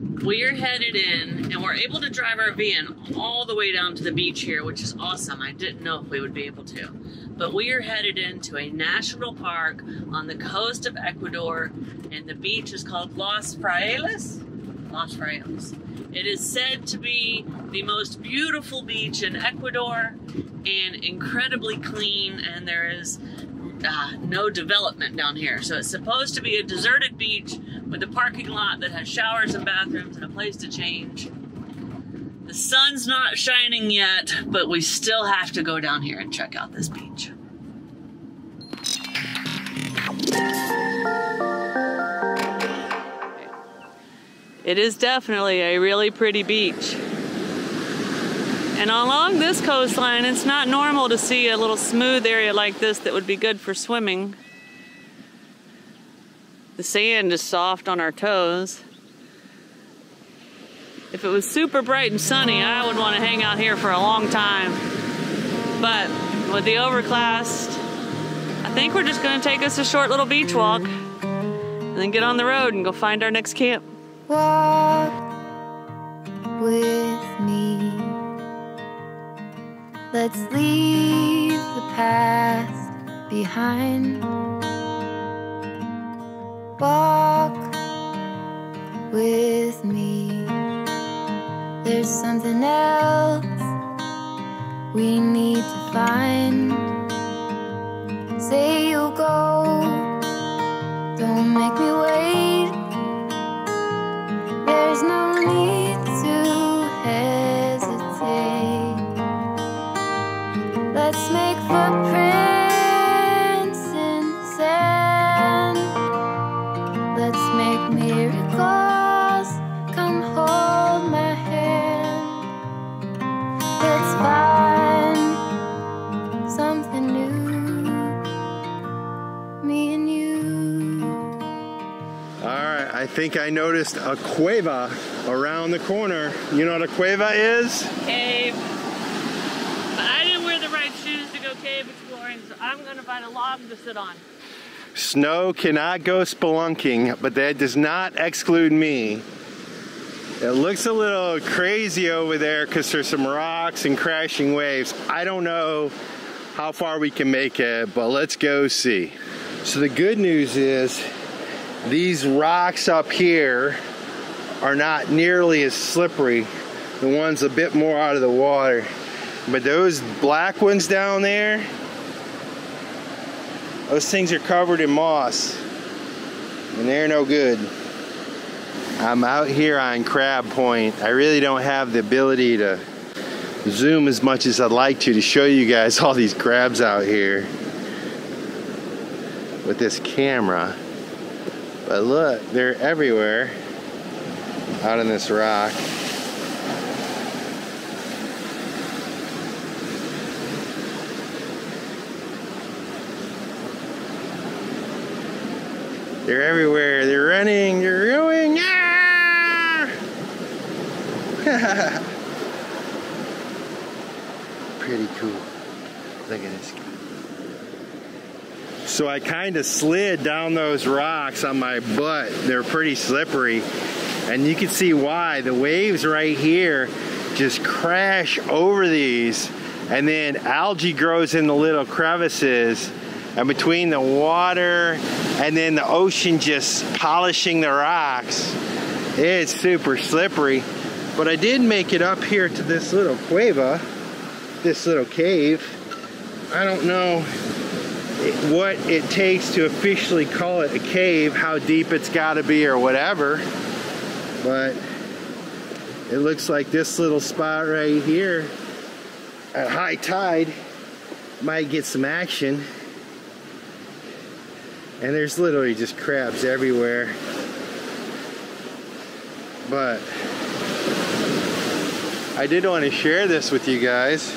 We're headed in, and we're able to drive our van all the way down to the beach here, which is awesome. I didn't know if we would be able to. But we are headed into a national park on the coast of Ecuador, and the beach is called Los Frailes. Los Frailes. It is said to be the most beautiful beach in Ecuador and incredibly clean, and there is no development down here. So it's supposed to be a deserted beach with a parking lot that has showers and bathrooms and a place to change. The sun's not shining yet, but we still have to go down here and check out this beach. It is definitely a really pretty beach. And along this coastline, it's not normal to see a little smooth area like this that would be good for swimming. The sand is soft on our toes. If it was super bright and sunny, I would want to hang out here for a long time. But with the overcast, I think we're just going to take us a short little beach walk and then get on the road and go find our next camp. Walk with me. Let's leave the past behind. Walk with me. There's something else we need to find. Say you'll go, don't make me wait. There's no need to hesitate. Let's make footprints in the sand. Let's make miracles. Come hold my hand. Let's find something new, me and you. Alright, I think I noticed a cueva around the corner. You know what a cueva is? Cave. But I didn't wear the right shoes to go cave exploring, so I'm going to find a log to sit on. Snow cannot go spelunking, but that does not exclude me. It looks a little crazy over there because there's some rocks and crashing waves. I don't know how far we can make it, but let's go see. So the good news is these rocks up here are not nearly as slippery. The ones a bit more out of the water. But those black ones down there, those things are covered in moss, and they're no good. I'm out here on Crab Point. I really don't have the ability to zoom as much as I'd like to show you guys all these crabs out here with this camera. But look, they're everywhere out on this rock. They're everywhere. They're running. They're going. Ah! Pretty cool. Look at this. So I kind of slid down those rocks on my butt. They're pretty slippery. And you can see why. The waves right here just crash over these. And then algae grows in the little crevices. And between the water and then the ocean just polishing the rocks, it's super slippery. But I did make it up here to this little cueva, this little cave. I don't know what it takes to officially call it a cave, how deep it's got to be or whatever. But it looks like this little spot right here at high tide might get some action. And there's literally just crabs everywhere. But I did want to share this with you guys.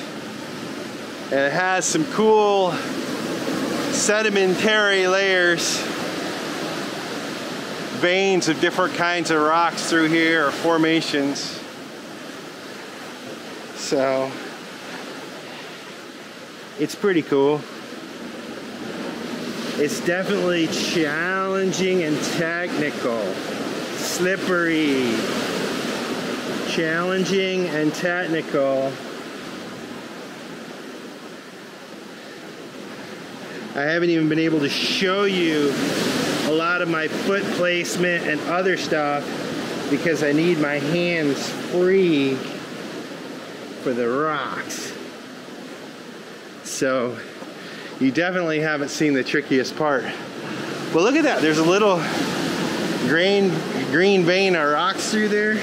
And it has some cool sedimentary layers, veins of different kinds of rocks through here, or formations. So it's pretty cool. It's definitely challenging and technical, slippery, challenging and technical. I haven't even been able to show you a lot of my foot placement and other stuff because I need my hands free for the rocks. So you definitely haven't seen the trickiest part. Well, look at that. There's a little green vein of rocks through there.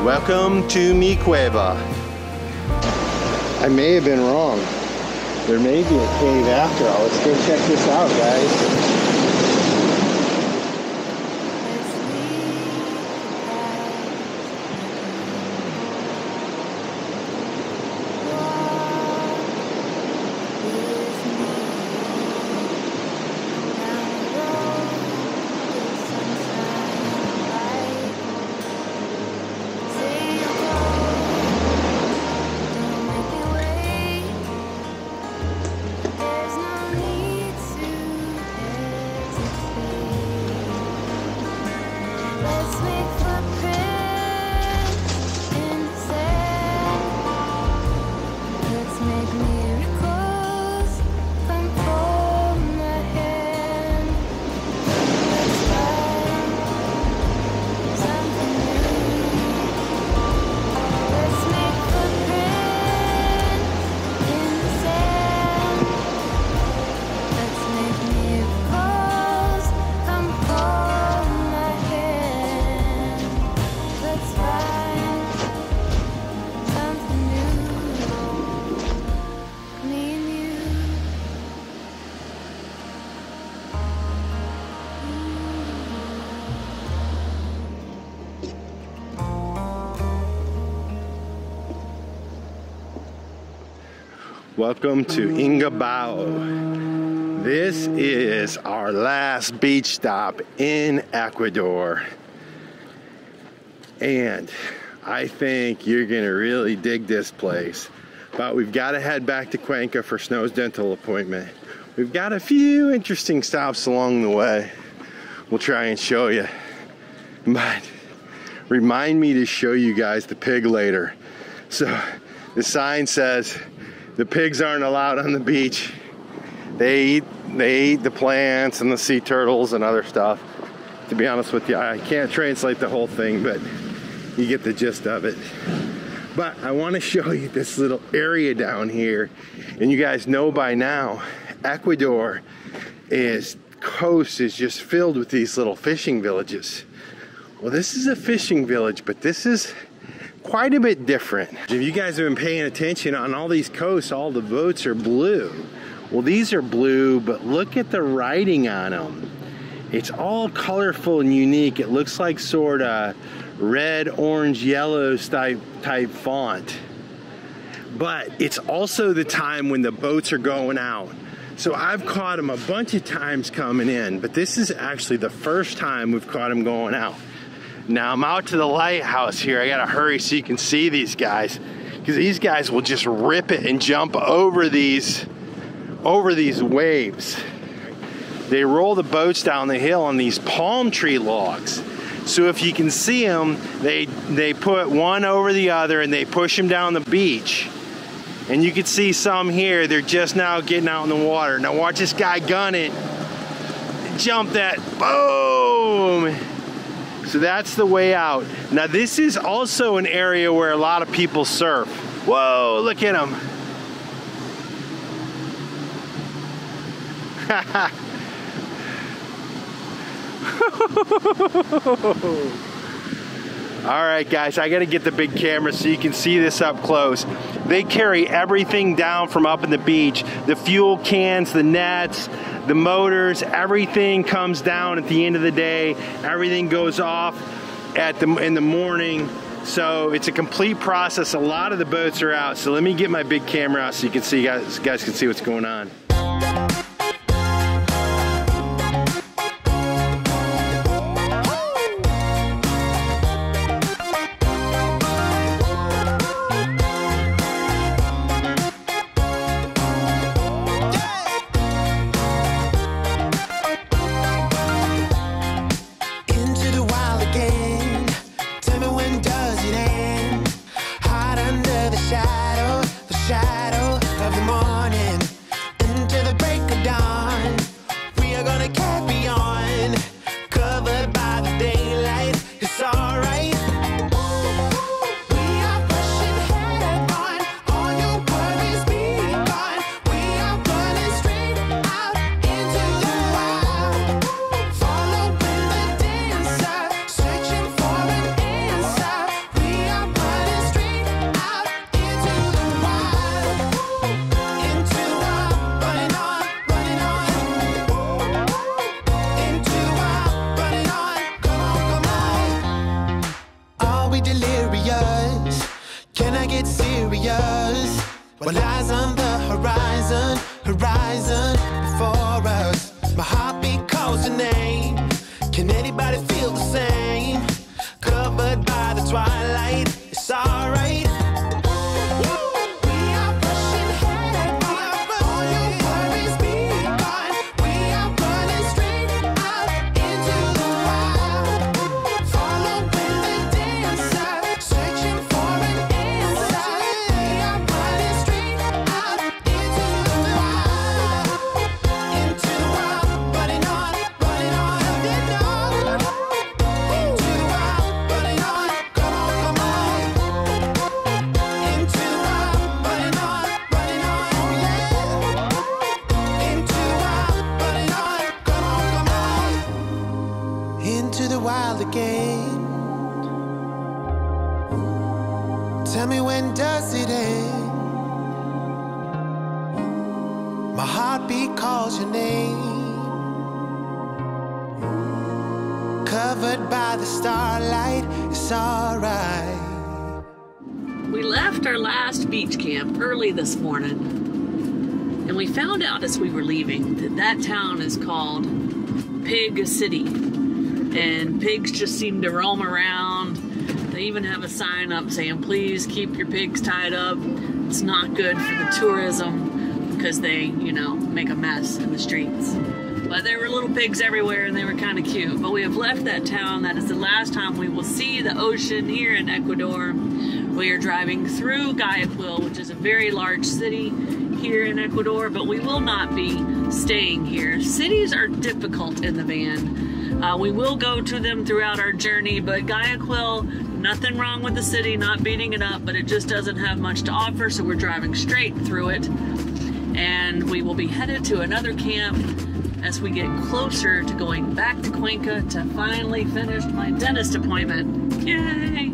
Welcome to mi cueva. I may have been wrong. There may be a cave after all. Let's go check this out, guys. Welcome to Isla Bao. This is our last beach stop in Ecuador. And I think you're gonna really dig this place. But we've gotta head back to Cuenca for Snow's dental appointment. We've got a few interesting stops along the way. We'll try and show you. But remind me to show you guys the pig later. So the sign says, the pigs aren't allowed on the beach. They eat the plants and the sea turtles and other stuff. To be honest with you, I can't translate the whole thing, but you get the gist of it. But I want to show you this little area down here. And you guys know by now, Ecuador coast is just filled with these little fishing villages. Well, this is a fishing village, but this is quite a bit different. If you guys have been paying attention, on all these coasts, all the boats are blue. Well, these are blue, but look at the writing on them. It's all colorful and unique. It looks like sort of red, orange, yellow type font. But it's also the time when the boats are going out. So I've caught them a bunch of times coming in, but this is actually the first time we've caught them going out. Now I'm out to the lighthouse here. I gotta hurry so you can see these guys, because these guys will just rip it and jump over these waves. They roll the boats down the hill on these palm tree logs. So if you can see them, they put one over the other and they push them down the beach. And you can see some here, they're just now getting out in the water. Now watch this guy gun it. Jump that, boom! So that's the way out. Now this is also an area where a lot of people surf. Whoa, look at them. All right, guys, I gotta get the big camera so you can see this up close. They carry everything down from up in the beach. The fuel cans, the nets, the motors, everything comes down at the end of the day. Everything goes off in the morning. So it's a complete process. A lot of the boats are out. So let me get my big camera out so you can see, guys can see what's going on. 'cause my heartbeat calls your name. Can anybody feel the same? Covered by the twilight, it's alright. Again. Tell me, when does it end? My heartbeat calls your name. Covered by the starlight, it's alright. We left our last beach camp early this morning, and we found out as we were leaving that that town is called Pig City. And pigs just seem to roam around. They even have a sign up saying, please keep your pigs tied up. It's not good for the tourism because they, you know, make a mess in the streets. But there were little pigs everywhere and they were kind of cute. But we have left that town. That is the last time we will see the ocean here in Ecuador. We are driving through Guayaquil, which is a very large city here in Ecuador, but we will not be staying here. Cities are difficult in the van. We will go to them throughout our journey, but Guayaquil, nothing wrong with the city, not beating it up, but it just doesn't have much to offer, so we're driving straight through it. And we will be headed to another camp as we get closer to going back to Cuenca to finally finish my dentist appointment. Yay!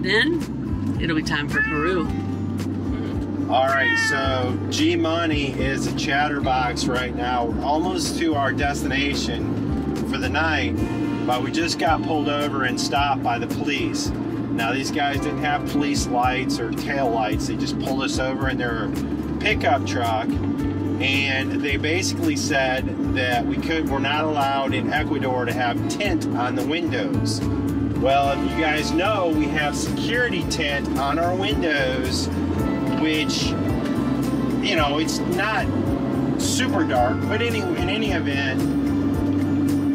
Then it'll be time for Peru. All right, so G-Money is a chatterbox right now. We're almost to our destination for the night, but we just got pulled over and stopped by the police. Now, these guys didn't have police lights or tail lights. They just pulled us over in their pickup truck, and they basically said that we're not allowed in Ecuador to have tint on the windows. Well, if you guys know, we have security tint on our windows, which, you know, it's not super dark, but in any event,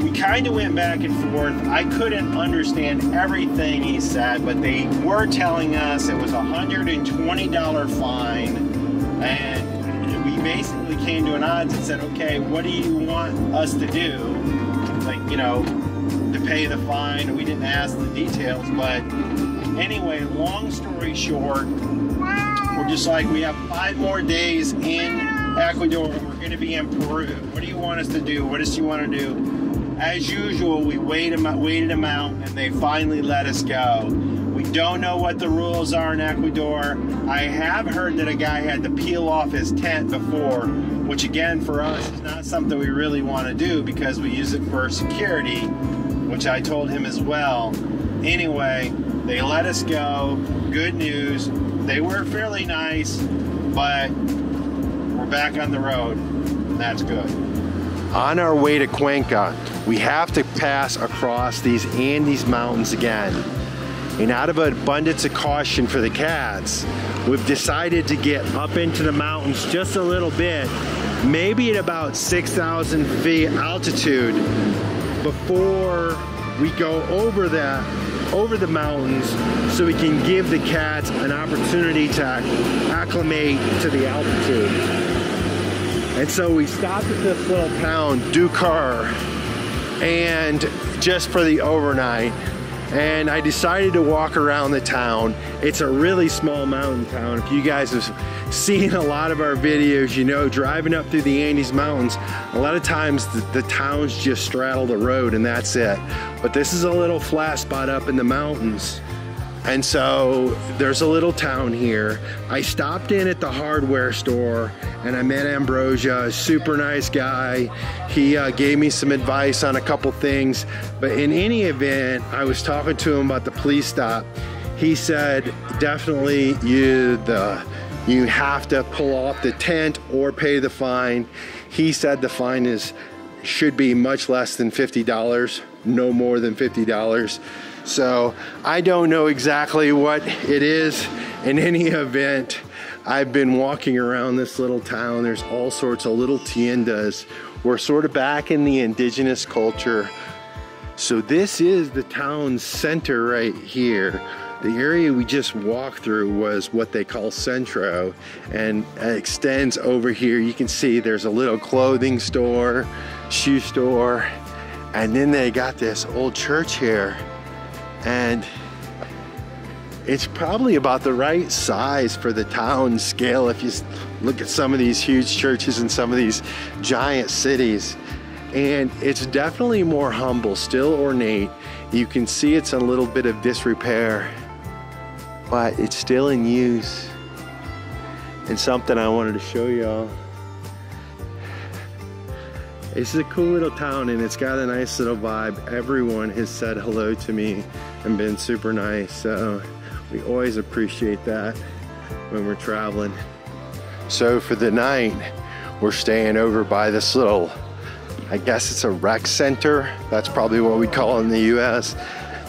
we kind of went back and forth. I couldn't understand everything he said, but they were telling us it was a $120 fine, and we basically came to an odds and said, okay, what do you want us to do? Like, you know, to pay the fine. We didn't ask the details, but anyway, long story short, we're just like, we have 5 more days in Ecuador, and we're going to be in Peru. What do you want us to do? What does he want to do? As usual, we waited them out, and they finally let us go. We don't know what the rules are in Ecuador. I have heard that a guy had to peel off his tent before, which again, for us, is not something we really want to do because we use it for security, which I told him as well. Anyway, they let us go. Good news. They were fairly nice, but we're back on the road, and that's good. On our way to Cuenca, we have to pass across these Andes Mountains again. And out of an abundance of caution for the cats, we've decided to get up into the mountains just a little bit, maybe at about 6,000 feet altitude, before we go over the mountains, so we can give the cats an opportunity to acclimate to the altitude. And so we stopped at this little town, Dakar, and just for the overnight. And I decided to walk around the town. It's a really small mountain town. If you guys have seen a lot of our videos, you know, driving up through the Andes Mountains, a lot of times the towns just straddle the road and that's it. But this is a little flat spot up in the mountains. And so there's a little town here. I stopped in at the hardware store and I met Ambrosia, a super nice guy. He gave me some advice on a couple things, but in any event, I was talking to him about the police stop. He said, definitely you have to pull off the tent or pay the fine. he said the fine should be much less than $50, no more than $50. So I don't know exactly what it is. In any event, I've been walking around this little town. There's all sorts of little tiendas. We're sort of back in the indigenous culture. So this is the town center right here. The area we just walked through was what they call Centro, and it extends over here. You can see there's a little clothing store, shoe store, and then they got this old church here, and it's probably about the right size for the town scale if you look at some of these huge churches in some of these giant cities. And it's definitely more humble, still ornate. You can see it's a little bit of disrepair, but it's still in use. And something I wanted to show y'all. This is a cool little town, and it's got a nice little vibe. Everyone has said hello to me and been super nice, so we always appreciate that when we're traveling. So for the night, we're staying over by this little, I guess it's a rec center. That's probably what we call it in the US.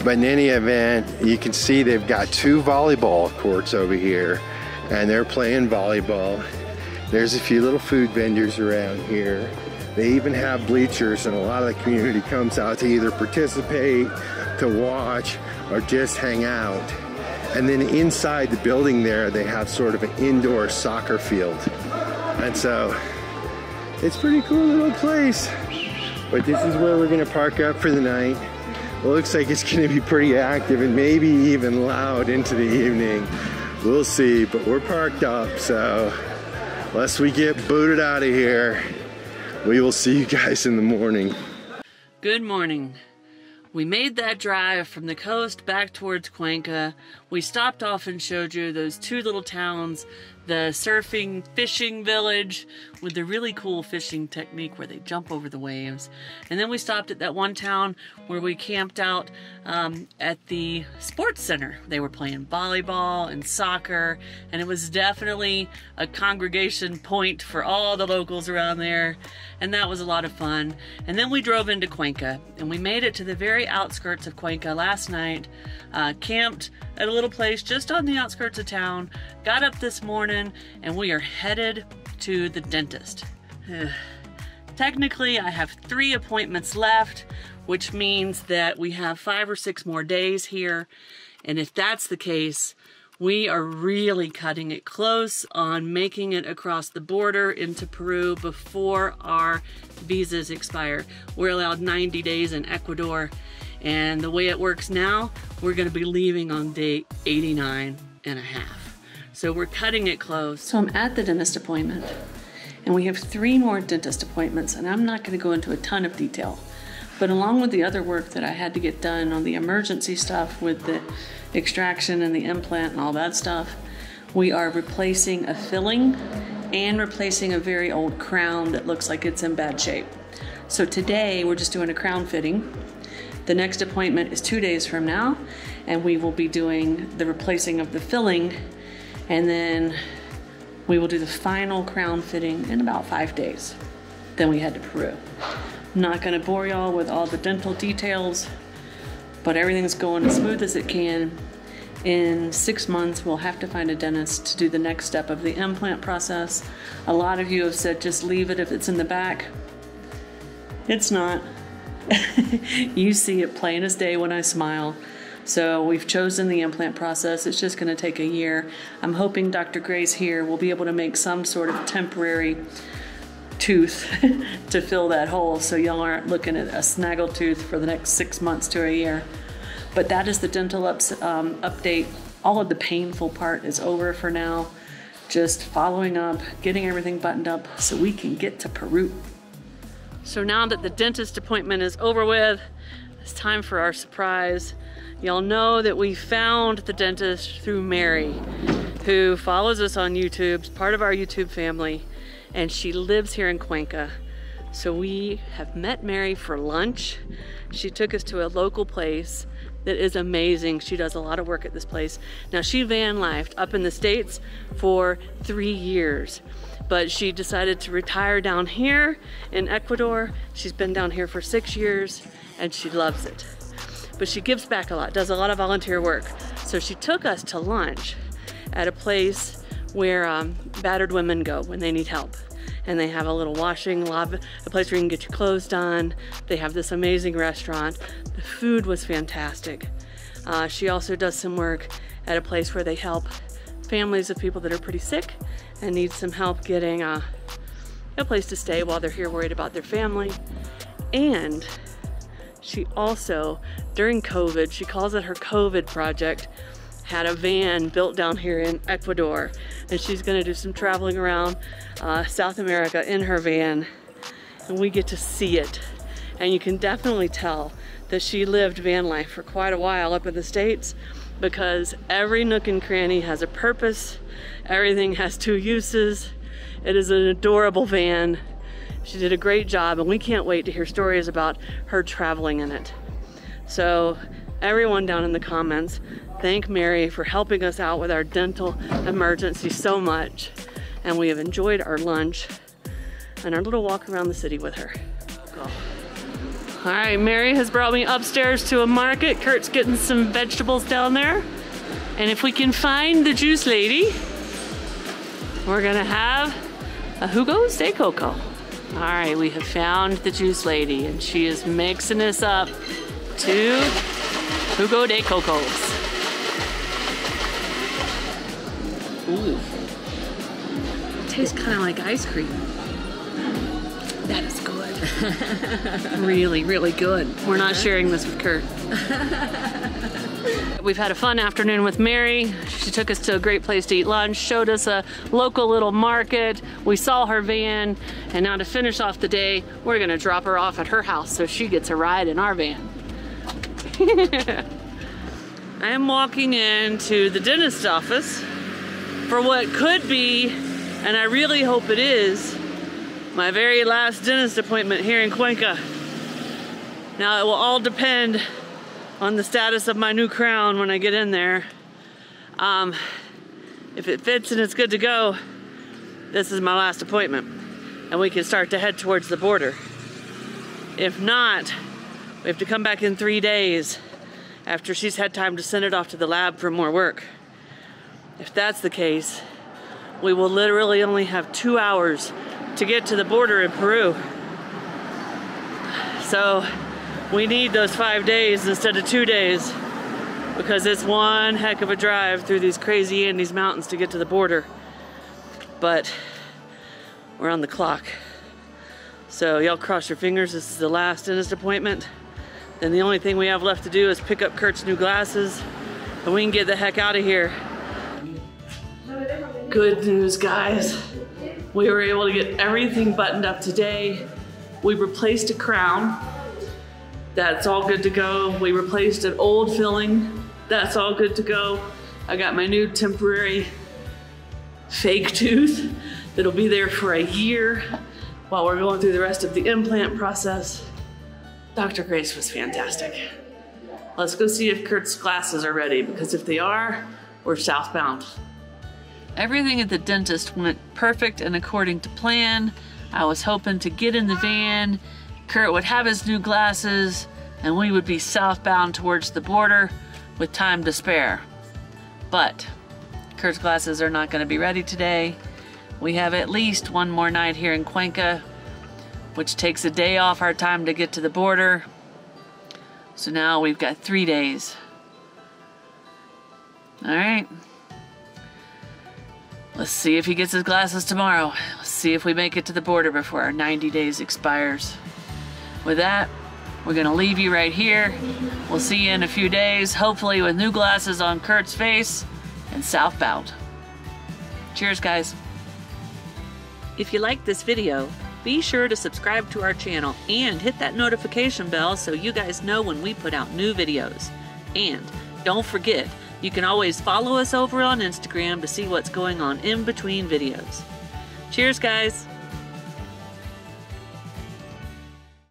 But in any event, you can see they've got 2 volleyball courts over here, and they're playing volleyball. There's a few little food vendors around here. They even have bleachers, and a lot of the community comes out to either participate, to watch, or just hang out. And then inside the building there, they have sort of an indoor soccer field. And so, it's a pretty cool little place. But this is where we're gonna park up for the night. It looks like it's gonna be pretty active and maybe even loud into the evening. We'll see, but we're parked up, so unless we get booted out of here, we will see you guys in the morning. Good morning. We made that drive from the coast back towards Cuenca. We stopped off and showed you those 2 little towns, the surfing, fishing village with the really cool fishing technique where they jump over the waves. And then we stopped at that one town where we camped out at the sports center. They were playing volleyball and soccer, and it was definitely a congregation point for all the locals around there. And that was a lot of fun. And then we drove into Cuenca, and we made it to the very outskirts of Cuenca last night, camped at a little place just on the outskirts of town, got up this morning, and we are headed to the dentist. Technically, I have 3 appointments left, which means that we have 5 or 6 more days here. And if that's the case, we are really cutting it close on making it across the border into Peru before our visas expire. We're allowed 90 days in Ecuador, and the way it works now, we're gonna be leaving on day 89 and a half. So we're cutting it close. So I'm at the dentist appointment, and we have 3 more dentist appointments, and I'm not gonna go into a ton of detail. But along with the other work that I had to get done on the emergency stuff with the extraction and the implant and all that stuff, we are replacing a filling and replacing a very old crown that looks like it's in bad shape. So today we're just doing a crown fitting. The next appointment is 2 days from now, and we will be doing the replacing of the filling, and then we will do the final crown fitting in about 5 days. Then we head to Peru. I'm not gonna bore y'all with all the dental details, but everything's going as smooth as it can. In 6 months, we'll have to find a dentist to do the next step of the implant process. A lot of you have said just leave it if it's in the back. It's not. You see it plain as day when I smile. So we've chosen the implant process. It's just gonna take a year. I'm hoping Dr. Grace here will be able to make some sort of temporary tooth to fill that hole, so y'all aren't looking at a snaggle tooth for the next 6 months to a year. But that is the dental update. All of the painful part is over for now. Just following up, getting everything buttoned up so we can get to Peru. So now that the dentist appointment is over with, it's time for our surprise. Y'all know that we found the dentist through Mary, who follows us on YouTube, is part of our YouTube family, and she lives here in Cuenca. So we have met Mary for lunch. She took us to a local place, that is amazing. She does a lot of work at this place. Now, she van lifed up in the States for 3 years, but she decided to retire down here in Ecuador. She's been down here for 6 years and she loves it. But she gives back a lot, does a lot of volunteer work. So she took us to lunch at a place where battered women go when they need help. And they have a little washing lobby, a place where you can get your clothes done. They have this amazing restaurant. The food was fantastic. She also does some work at a place where they help families of people that are pretty sick and need some help getting a place to stay while they're here worried about their family. And she also, during COVID, she calls it her COVID project, had a van built down here in Ecuador, and she's gonna do some traveling around South America in her van, and we get to see it. And you can definitely tell that she lived van life for quite a while up in the States, because every nook and cranny has a purpose, everything has 2 uses. It is an adorable van. She did a great job, and we can't wait to hear stories about her traveling in it. So everyone down in the comments, thank Mary for helping us out with our dental emergency so much. And we have enjoyed our lunch and our little walk around the city with her. All right, Mary has brought me upstairs to a market. Kurt's getting some vegetables down there. And if we can find the juice lady, we're gonna have a jugos de coco. All right, we have found the juice lady, and she is mixing us up 2 jugo de cocos. Ooh. It tastes kind of like ice cream. That is good. Really, really good. We're not sharing this with Kurt. We've had a fun afternoon with Mary. She took us to a great place to eat lunch, showed us a local little market. We saw her van, and now to finish off the day, we're gonna drop her off at her house so she gets a ride in our van. I am walking into the dentist's office for what could be, and I really hope it is, my very last dentist appointment here in Cuenca. Now, it will all depend on the status of my new crown when I get in there. If it fits and it's good to go, this is my last appointment, and we can start to head towards the border. If not, we have to come back in 3 days after she's had time to send it off to the lab for more work. If that's the case, we will literally only have 2 hours to get to the border in Peru. So we need those 5 days instead of 2 days, because it's one heck of a drive through these crazy Andes mountains to get to the border. But we're on the clock. So y'all cross your fingers, this is the last dentist appointment. Then the only thing we have left to do is pick up Kurt's new glasses, and we can get the heck out of here. Good news, guys. We were able to get everything buttoned up today. We replaced a crown. That's all good to go. We replaced an old filling. That's all good to go. I got my new temporary fake tooth that'll be there for a year while we're going through the rest of the implant process. Dr. Grace was fantastic. Let's go see if Kurt's glasses are ready, because if they are, we're southbound. Everything at the dentist went perfect and according to plan. I was hoping to get in the van, Kurt would have his new glasses, and we would be southbound towards the border with time to spare. But Kurt's glasses are not going to be ready today. We have at least one more night here in Cuenca, which takes a day off our time to get to the border. So now we've got 3 days. All right. Let's see if he gets his glasses tomorrow. Let's see if we make it to the border before our 90 days expires. With that, we're gonna leave you right here. We'll see you in a few days, hopefully with new glasses on Kurt's face and southbound. Cheers, guys. If you liked this video, be sure to subscribe to our channel and hit that notification bell so you guys know when we put out new videos. And don't forget, you can always follow us over on Instagram to see what's going on in between videos. Cheers, guys.